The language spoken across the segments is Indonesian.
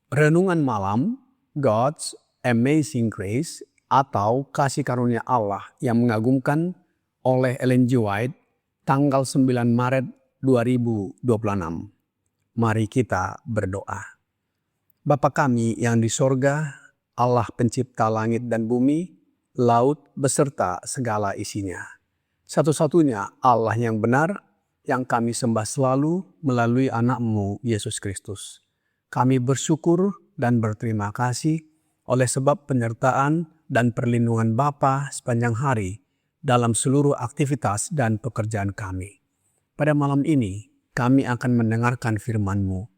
Renungan malam, God's Amazing Grace atau Kasih Karunia Allah yang mengagumkan oleh Ellen G. White, tanggal 9 Maret 2026. Mari kita berdoa. Bapa kami yang di sorga, Allah pencipta langit dan bumi, laut beserta segala isinya. Satu-satunya Allah yang benar, yang kami sembah selalu melalui anak-Mu, Yesus Kristus. Kami bersyukur dan berterima kasih oleh sebab penyertaan dan perlindungan Bapa sepanjang hari dalam seluruh aktivitas dan pekerjaan kami. Pada malam ini, kami akan mendengarkan firman-Mu.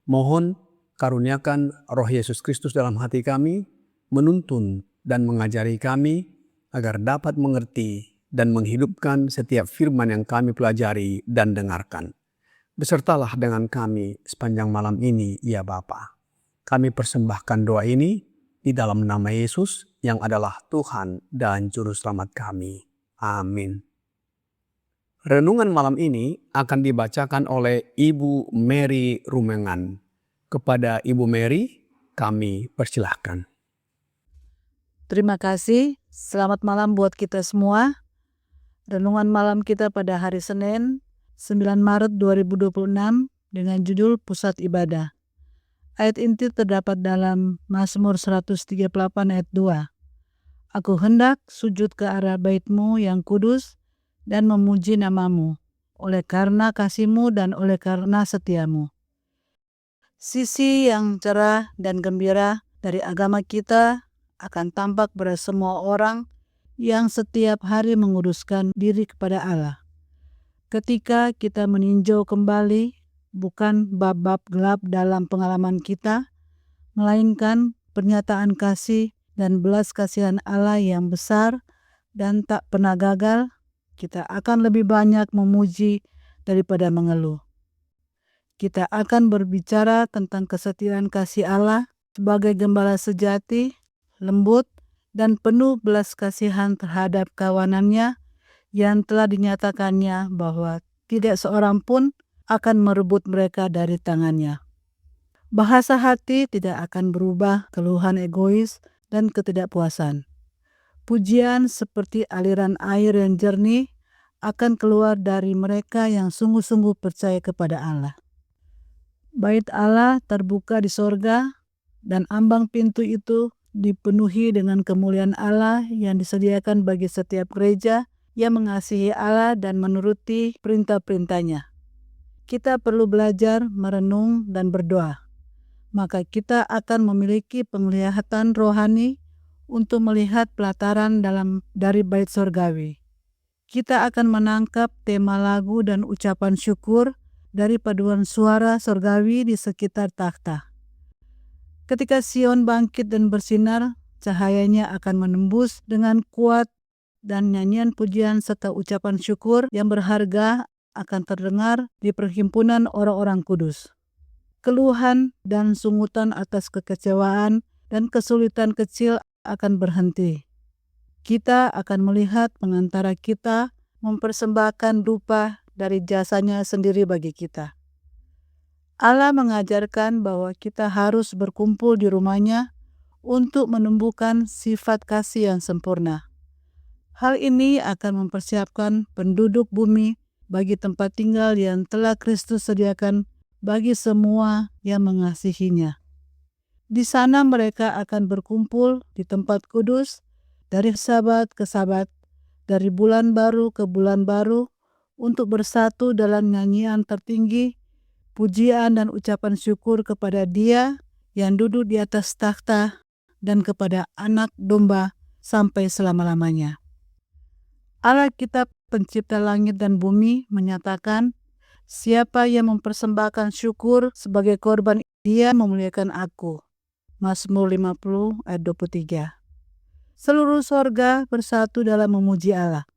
Mohon karuniakan Roh Yesus Kristus dalam hati kami, menuntun dan mengajari kami agar dapat mengerti dan menghidupkan setiap firman yang kami pelajari dan dengarkan. Besertalah dengan kami sepanjang malam ini, ya Bapa. Kami persembahkan doa ini di dalam nama Yesus yang adalah Tuhan dan Juru Selamat kami. Amin. Renungan malam ini akan dibacakan oleh Ibu Mary Rumengan. Kepada Ibu Mary, kami persilahkan. Terima kasih. Selamat malam buat kita semua. Renungan malam kita pada hari Senin, 9 Maret 2026 dengan judul Pusat Ibadah. Ayat inti terdapat dalam Mazmur 138 ayat 2. Aku hendak sujud ke arah bait-Mu yang kudus dan memuji nama-Mu, oleh karena kasih-Mu dan oleh karena setia-Mu. Sisi yang cerah dan gembira dari agama kita akan tampak pada semua orang yang setiap hari menguduskan diri kepada Allah. Ketika kita meninjau kembali bukan bab-bab gelap dalam pengalaman kita, melainkan pernyataan kasih dan belas kasihan Allah yang besar dan tak pernah gagal, kita akan lebih banyak memuji daripada mengeluh. Kita akan berbicara tentang kesetiaan kasih Allah sebagai gembala sejati, lembut, dan penuh belas kasihan terhadap kawanannya yang telah dinyatakannya bahwa tidak seorang pun akan merebut mereka dari tangannya. Bahasa hati tidak akan berubah keluhan egois dan ketidakpuasan. Pujian seperti aliran air yang jernih akan keluar dari mereka yang sungguh-sungguh percaya kepada Allah. Bait Allah terbuka di sorga dan ambang pintu itu dipenuhi dengan kemuliaan Allah yang disediakan bagi setiap gereja yang mengasihi Allah dan menuruti perintah-perintahnya. Kita perlu belajar merenung dan berdoa. Maka kita akan memiliki penglihatan rohani untuk melihat pelataran dari bait sorgawi. Kita akan menangkap tema lagu dan ucapan syukur dari paduan suara sorgawi di sekitar takhta. Ketika Sion bangkit dan bersinar, cahayanya akan menembus dengan kuat dan nyanyian pujian serta ucapan syukur yang berharga akan terdengar di perhimpunan orang-orang kudus. Keluhan dan sungutan atas kekecewaan dan kesulitan kecil akan berhenti. Kita akan melihat pengantara kita mempersembahkan dupa dari jasanya sendiri bagi kita. Allah mengajarkan bahwa kita harus berkumpul di rumahnya untuk menumbuhkan sifat kasih yang sempurna. Hal ini akan mempersiapkan penduduk bumi bagi tempat tinggal yang telah Kristus sediakan bagi semua yang mengasihinya. Di sana mereka akan berkumpul di tempat kudus dari sabat ke sabat, dari bulan baru ke bulan baru, untuk bersatu dalam nyanyian tertinggi, pujian dan ucapan syukur kepada Dia yang duduk di atas takhta dan kepada Anak Domba sampai selama-lamanya. Allah Kitab Pencipta langit dan bumi menyatakan, siapa yang mempersembahkan syukur sebagai korban, dia memuliakan aku. Mazmur 50 ayat 23. Seluruh sorga bersatu dalam memuji Allah.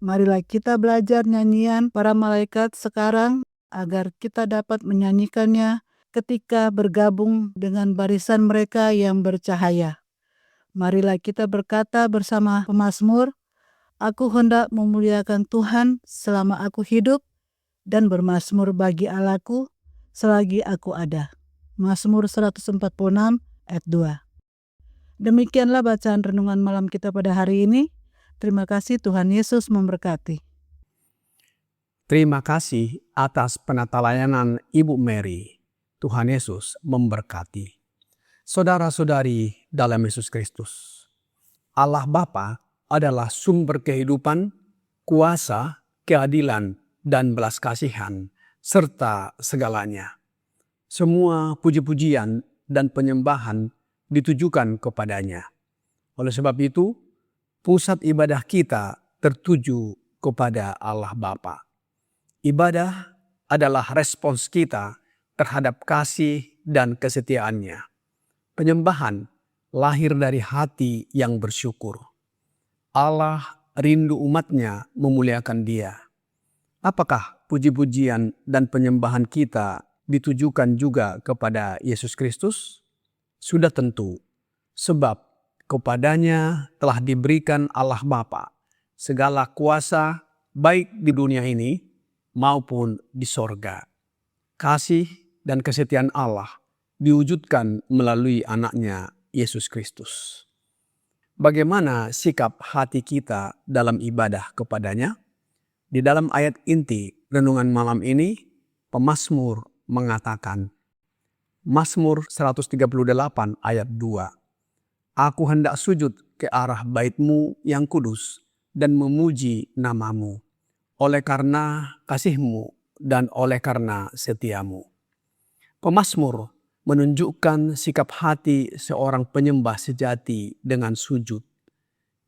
Marilah kita belajar nyanyian para malaikat sekarang agar kita dapat menyanyikannya ketika bergabung dengan barisan mereka yang bercahaya. Marilah kita berkata bersama pemazmur, "Aku hendak memuliakan Tuhan selama aku hidup dan bermazmur bagi Allahku selagi aku ada." Mazmur 146 ayat 2. Demikianlah bacaan renungan malam kita pada hari ini. Terima kasih, Tuhan Yesus memberkati. Terima kasih atas penata layanan Ibu Mary. Tuhan Yesus memberkati. Saudara-saudari dalam Yesus Kristus, Allah Bapa adalah sumber kehidupan, kuasa, keadilan, dan belas kasihan, serta segalanya. Semua puji-pujian dan penyembahan ditujukan kepadanya. Oleh sebab itu, pusat ibadah kita tertuju kepada Allah Bapa. Ibadah adalah respons kita terhadap kasih dan kesetiaannya. Penyembahan lahir dari hati yang bersyukur. Allah rindu umatnya memuliakan Dia. Apakah puji-pujian dan penyembahan kita ditujukan juga kepada Yesus Kristus? Sudah tentu, sebab kepadanya telah diberikan Allah Bapa segala kuasa baik di dunia ini maupun di sorga. Kasih dan kesetiaan Allah diwujudkan melalui anaknya Yesus Kristus. Bagaimana sikap hati kita dalam ibadah kepadanya? Di dalam ayat inti renungan malam ini, pemazmur mengatakan, Mazmur 138 ayat 2. Aku hendak sujud ke arah bait-Mu yang kudus dan memuji nama-Mu, oleh karena kasih-Mu dan oleh karena setia-Mu. Pemazmur menunjukkan sikap hati seorang penyembah sejati dengan sujud.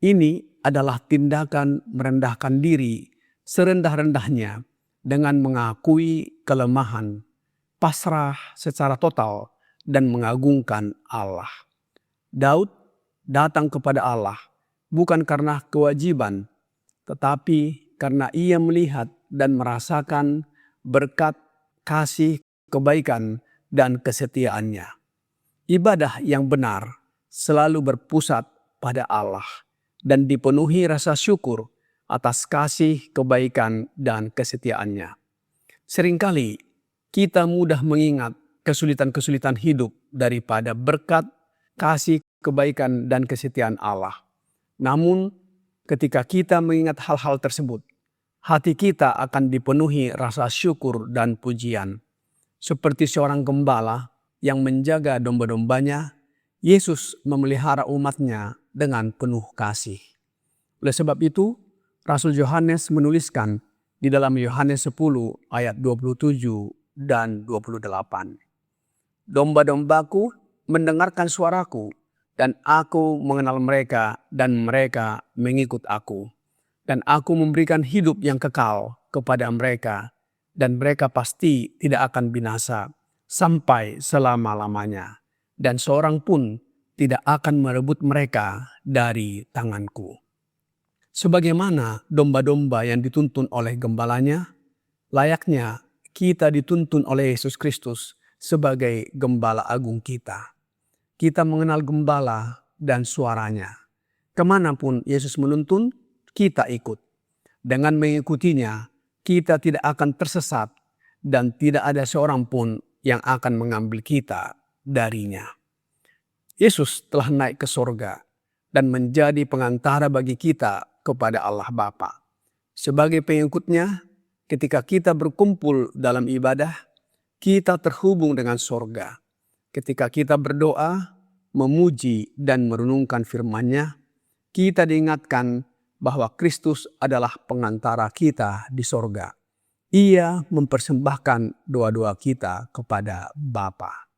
Ini adalah tindakan merendahkan diri serendah-rendahnya dengan mengakui kelemahan, pasrah secara total, dan mengagungkan Allah. Daud datang kepada Allah bukan karena kewajiban, tetapi karena ia melihat dan merasakan berkat, kasih, kebaikan, dan kesetiaannya. Ibadah yang benar selalu berpusat pada Allah dan dipenuhi rasa syukur atas kasih, kebaikan, dan kesetiaannya. Seringkali kita mudah mengingat kesulitan-kesulitan hidup daripada berkat, kasih, kebaikan, dan kesetiaan Allah. Namun, ketika kita mengingat hal-hal tersebut, hati kita akan dipenuhi rasa syukur dan pujian. Seperti seorang gembala yang menjaga domba-dombanya, Yesus memelihara umatnya dengan penuh kasih. Oleh sebab itu, Rasul Yohanes menuliskan di dalam Yohanes 10 ayat 27 dan 28. Domba-dombaku mendengarkan suaraku, dan aku mengenal mereka, dan mereka mengikut aku. Dan aku memberikan hidup yang kekal kepada mereka, dan mereka pasti tidak akan binasa sampai selama-lamanya. Dan seorang pun tidak akan merebut mereka dari tanganku. Sebagaimana domba-domba yang dituntun oleh gembalanya, layaknya kita dituntun oleh Yesus Kristus sebagai gembala agung kita. Kita mengenal gembala dan suaranya. Kemanapun Yesus menuntun, kita ikut. Dengan mengikutinya, kita tidak akan tersesat dan tidak ada seorang pun yang akan mengambil kita darinya. Yesus telah naik ke sorga dan menjadi pengantara bagi kita kepada Allah Bapa. Sebagai pengikutnya, ketika kita berkumpul dalam ibadah, kita terhubung dengan sorga. Ketika kita berdoa, memuji dan merenungkan firman-Nya, kita diingatkan bahwa Kristus adalah pengantara kita di sorga. Ia mempersembahkan doa-doa kita kepada Bapa.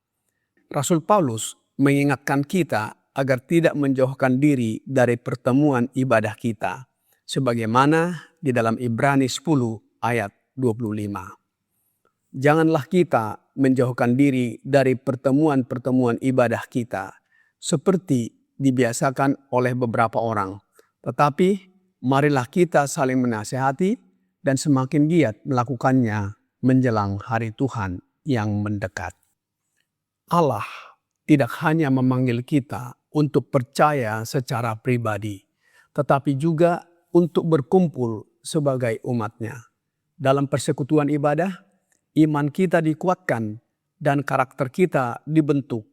Rasul Paulus mengingatkan kita agar tidak menjauhkan diri dari pertemuan ibadah kita, sebagaimana di dalam Ibrani 10 ayat 25. Janganlah kita menjauhkan diri dari pertemuan-pertemuan ibadah kita, seperti dibiasakan oleh beberapa orang. Tetapi marilah kita saling menasihati dan semakin giat melakukannya menjelang hari Tuhan yang mendekat. Allah tidak hanya memanggil kita untuk percaya secara pribadi, tetapi juga untuk berkumpul sebagai umat-Nya. Dalam persekutuan ibadah, iman kita dikuatkan dan karakter kita dibentuk.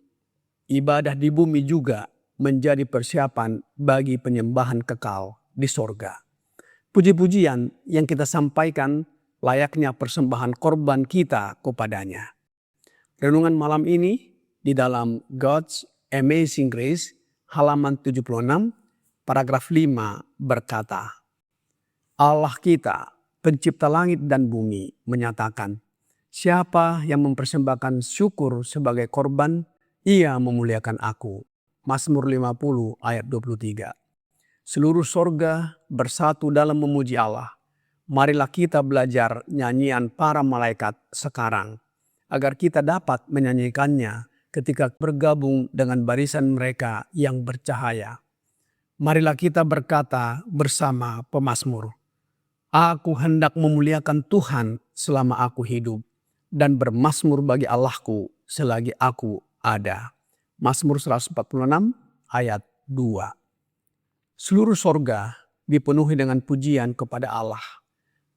Ibadah di bumi juga menjadi persiapan bagi penyembahan kekal di sorga. Puji-pujian yang kita sampaikan layaknya persembahan korban kita kepadanya. Renungan malam ini di dalam God's Amazing Grace, halaman 76, paragraf 5 berkata, Allah kita, pencipta langit dan bumi, menyatakan, siapa yang mempersembahkan syukur sebagai korban, ia memuliakan aku. Mazmur 50 ayat 23. Seluruh sorga bersatu dalam memuji Allah. Marilah kita belajar nyanyian para malaikat sekarang, agar kita dapat menyanyikannya ketika bergabung dengan barisan mereka yang bercahaya. Marilah kita berkata bersama pemazmur, aku hendak memuliakan Tuhan selama aku hidup, dan bermazmur bagi Allahku selagi aku ada. Mazmur 146 ayat 2. Seluruh sorga dipenuhi dengan pujian kepada Allah.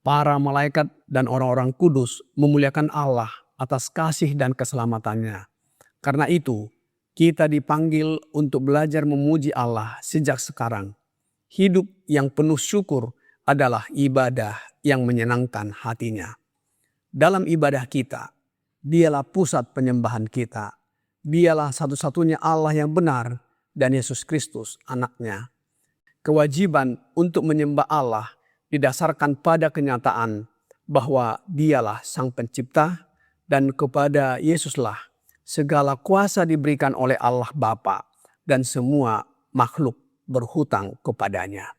Para malaikat dan orang-orang kudus memuliakan Allah atas kasih dan keselamatannya. Karena itu, kita dipanggil untuk belajar memuji Allah sejak sekarang. Hidup yang penuh syukur adalah ibadah yang menyenangkan hatinya. Dalam ibadah kita, Dialah pusat penyembahan kita. Dialah satu-satunya Allah yang benar dan Yesus Kristus anaknya. Kewajiban untuk menyembah Allah didasarkan pada kenyataan bahwa Dialah Sang Pencipta dan kepada Yesuslah segala kuasa diberikan oleh Allah Bapa dan semua makhluk berhutang kepadanya.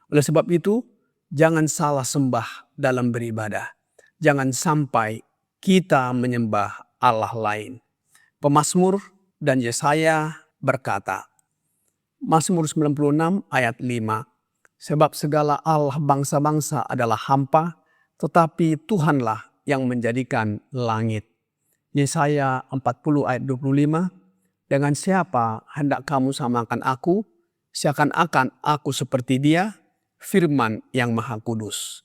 Oleh sebab itu, jangan salah sembah dalam beribadah. Jangan sampai kita menyembah Allah lain. Pemazmur dan Yesaya berkata, Mazmur 96 ayat 5, sebab segala Allah bangsa-bangsa adalah hampa, tetapi Tuhanlah yang menjadikan langit. Yesaya 40 ayat 25, dengan siapa hendak kamu samakan aku, seakan-akan aku seperti Dia, firman yang maha kudus.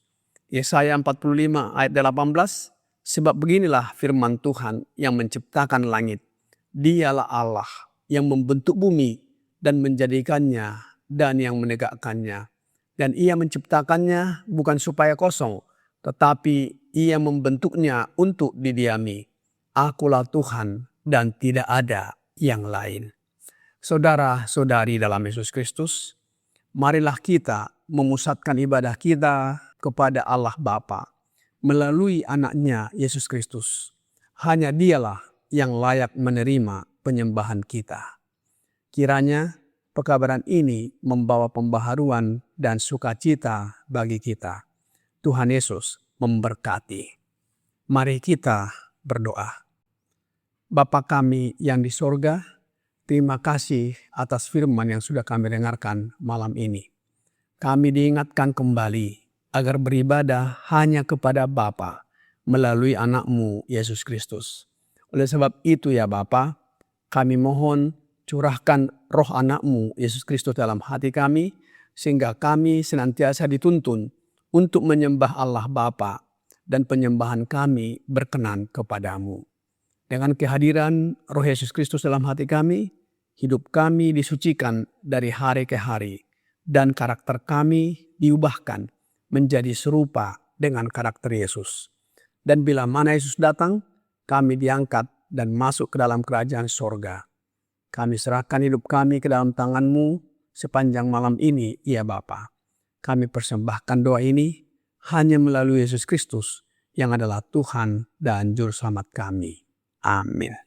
Yesaya 45 ayat 18, sebab beginilah firman Tuhan yang menciptakan langit. Dialah Allah yang membentuk bumi dan menjadikannya dan yang menegakkannya. Dan Ia menciptakannya bukan supaya kosong, tetapi Ia membentuknya untuk didiami. Akulah Tuhan dan tidak ada yang lain. Saudara-saudari dalam Yesus Kristus, marilah kita memusatkan ibadah kita kepada Allah Bapa melalui anaknya Yesus Kristus. Hanya Dialah yang layak menerima penyembahan kita. Kiranya pekabaran ini membawa pembaharuan dan sukacita bagi kita. Tuhan Yesus memberkati. Mari kita berdoa. Bapa kami yang di sorga, terima kasih atas firman yang sudah kami dengarkan malam ini. Kami diingatkan kembali agar beribadah hanya kepada Bapa melalui anak-Mu Yesus Kristus. Oleh sebab itu ya Bapa, kami mohon curahkan roh anak-Mu Yesus Kristus dalam hati kami, sehingga kami senantiasa dituntun untuk menyembah Allah Bapa dan penyembahan kami berkenan kepadamu. Dengan kehadiran roh Yesus Kristus dalam hati kami, hidup kami disucikan dari hari ke hari, dan karakter kami diubahkan menjadi serupa dengan karakter Yesus. Dan bila mana Yesus datang, kami diangkat dan masuk ke dalam kerajaan sorga. Kami serahkan hidup kami ke dalam tangan-Mu sepanjang malam ini, ya Bapa. Kami persembahkan doa ini hanya melalui Yesus Kristus yang adalah Tuhan dan Juru Selamat kami. Amin.